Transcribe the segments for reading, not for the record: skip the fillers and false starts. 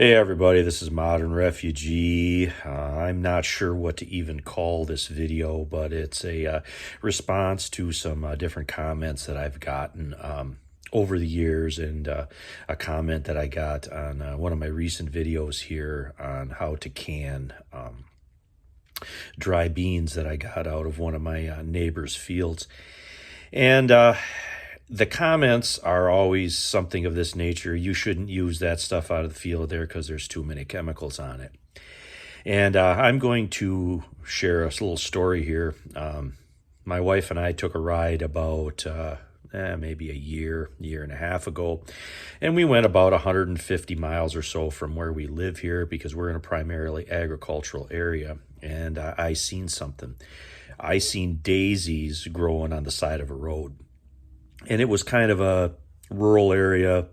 Hey everybody, this is Modern Refugee. I'm not sure what to even call this video, but it's a response to some different comments that I've gotten over the years, and a comment that I got on one of my recent videos here on how to can dry beans that I got out of one of my neighbor's fields. And the comments are always something of this nature. You shouldn't use that stuff out of the field there because there's too many chemicals on it. And I'm going to share a little story here. My wife and I took a ride about maybe a year and a half ago, and we went about 150 miles or so from where we live here because we're in a primarily agricultural area. And I seen something. I seen daisies growing on the side of a road. And it was kind of a rural area.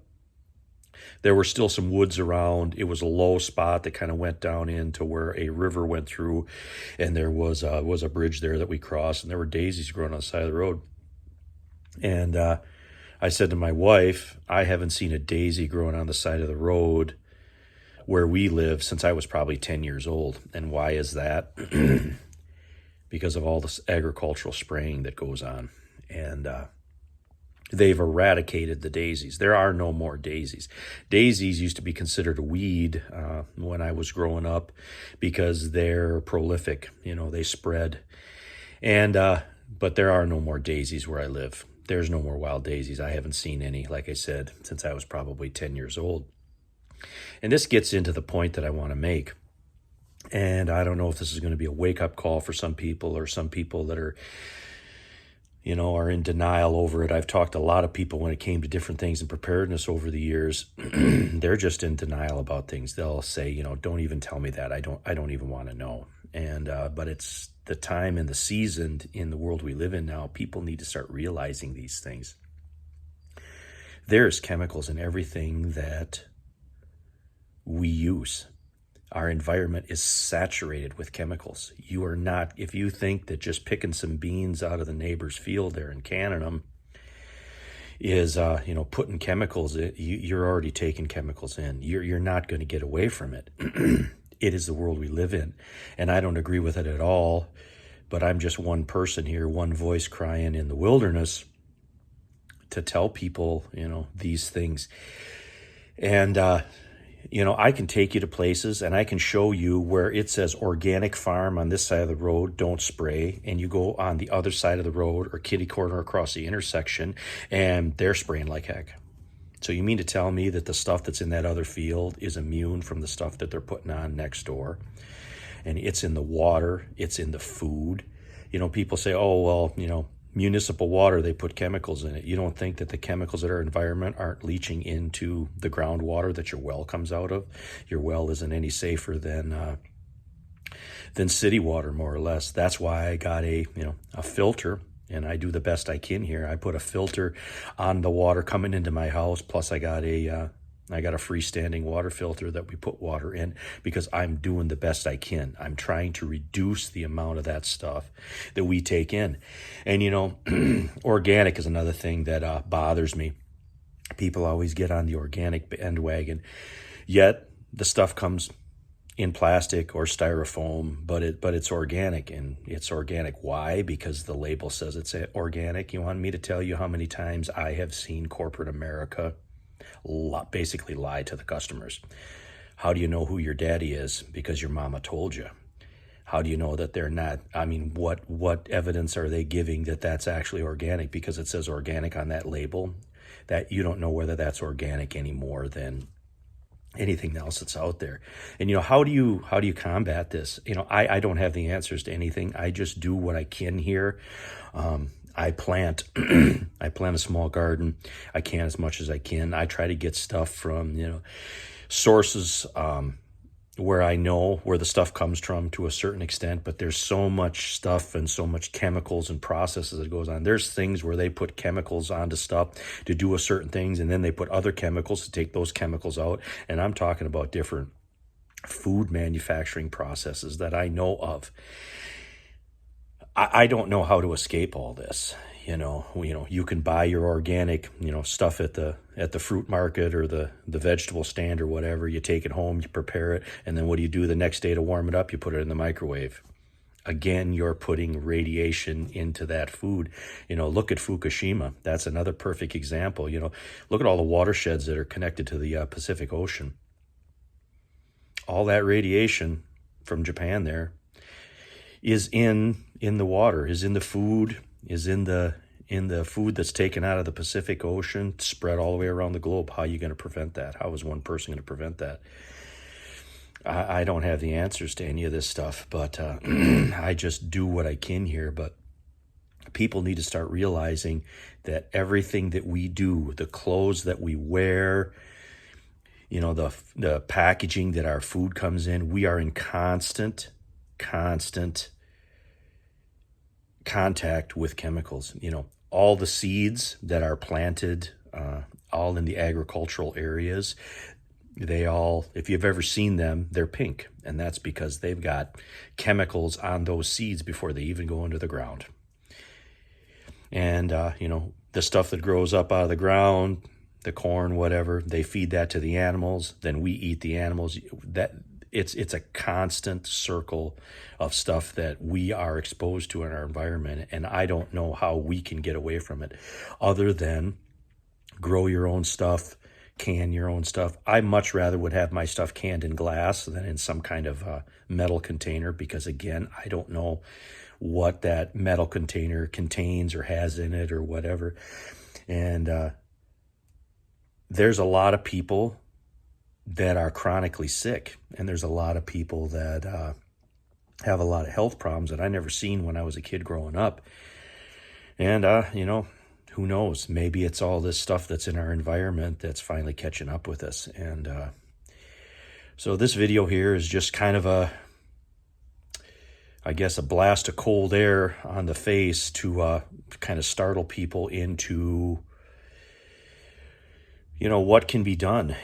There were still some woods around. It was a low spot that kind of went down into where a river went through, and there was a bridge there that we crossed, and there were daisies growing on the side of the road. And I said to my wife, I haven't seen a daisy growing on the side of the road where we live since I was probably 10 years old. And why is that? Because of all this agricultural spraying that goes on. And they've eradicated the daisies. There are no more daisies. Daisies used to be considered a weed when I was growing up because they're prolific. You know, they spread. And but there are no more daisies where I live. There's no more wild daisies. I haven't seen any, like I said, since I was probably 10 years old. And this gets into the point that I want to make. And I don't know if this is going to be a wake-up call for some people, or some people that are in denial over it. I've talked to a lot of people when it came to different things in preparedness over the years. They're just in denial about things. They'll say, don't even tell me that. I don't even want to know. And but it's the time and the season in the world we live in now. People need to start realizing these things. There's chemicals in everything that we use. Our environment is saturated with chemicals. You are not, if you think that just picking some beans out of the neighbor's field there and canning them is, putting chemicals in, you're already taking chemicals in. You're not going to get away from it. It is the world we live in. And I don't agree with it at all, but I'm just one person here, one voice crying in the wilderness to tell people, these things. And, I can take you to places and I can show you where it says organic farm on this side of the road, don't spray. And you go on the other side of the road or kitty corner across the intersection and they're spraying like heck. So you mean to tell me that the stuff that's in that other field is immune from the stuff that they're putting on next door? And it's in the water, it's in the food. People say, oh, well, municipal water, they put chemicals in it. You don't think that the chemicals in our environment aren't leaching into the groundwater that your well comes out of? Your well isn't any safer than city water, more or less. That's why I got a filter, and I do the best I can here. I put a filter on the water coming into my house, plus I got a freestanding water filter that we put water in because I'm doing the best I can. I'm trying to reduce the amount of that stuff that we take in. And, organic is another thing that bothers me. People always get on the organic bandwagon, yet the stuff comes in plastic or styrofoam, but it's organic. And it's organic. Why? Because the label says it's organic. You want me to tell you how many times I have seen corporate America basically lie to the customers? How do you know who your daddy is? Because your mama told you. How do you know that they're not? What evidence are they giving that that's actually organic? Because it says organic on that label, that you don't know whether that's organic any more than anything else that's out there. And how do you combat this? I don't have the answers to anything. I just do what I can here. I plant a small garden. I can as much as I can. I try to get stuff from, sources where I know where the stuff comes from to a certain extent, but there's so much stuff and so much chemicals and processes that goes on. There's things where they put chemicals onto stuff to do a certain things, and then they put other chemicals to take those chemicals out. And I'm talking about different food manufacturing processes that I know of. I don't know how to escape all this. You can buy your organic, stuff at the fruit market or the vegetable stand or whatever. You take it home, you prepare it, and then what do you do the next day to warm it up? You put it in the microwave. Again, you're putting radiation into that food. Look at Fukushima. That's another perfect example. Look at all the watersheds that are connected to the Pacific Ocean. All that radiation from Japan there is in the water, is in the food, is in the food that's taken out of the Pacific Ocean, spread all the way around the globe. How are you going to prevent that? How is one person going to prevent that? I don't have the answers to any of this stuff, but I just do what I can here. But people need to start realizing that everything that we do, the clothes that we wear, the packaging that our food comes in, we are in constant contact with chemicals. All the seeds that are planted, all in the agricultural areas, they all, if you've ever seen them, they're pink. And that's because they've got chemicals on those seeds before they even go into the ground. And, the stuff that grows up out of the ground, the corn, whatever, they feed that to the animals. Then we eat the animals. It's a constant circle of stuff that we are exposed to in our environment. And I don't know how we can get away from it other than grow your own stuff, can your own stuff. I much rather would have my stuff canned in glass than in some kind of metal container, because again, I don't know what that metal container contains or has in it or whatever. And there's a lot of people that are chronically sick, and there's a lot of people that have a lot of health problems that I never seen when I was a kid growing up. And who knows? Maybe it's all this stuff that's in our environment that's finally catching up with us. And so this video here is just kind of a blast of cold air on the face to kind of startle people into, what can be done.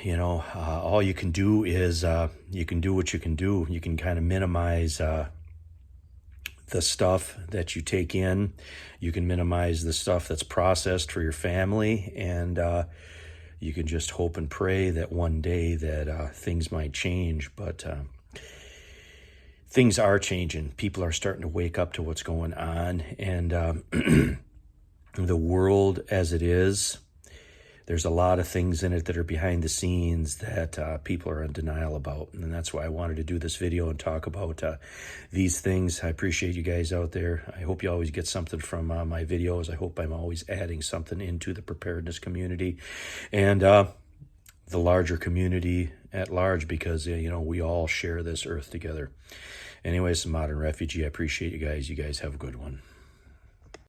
All you can do is you can do what you can do. You can kind of minimize the stuff that you take in. You can minimize the stuff that's processed for your family, and you can just hope and pray that one day that things might change. But things are changing. People are starting to wake up to what's going on, and the world as it is, there's a lot of things in it that are behind the scenes that people are in denial about. And that's why I wanted to do this video and talk about these things. I appreciate you guys out there. I hope you always get something from my videos. I hope I'm always adding something into the preparedness community and the larger community at large, because, we all share this earth together. Anyways, Modern Refugee, I appreciate you guys. You guys have a good one.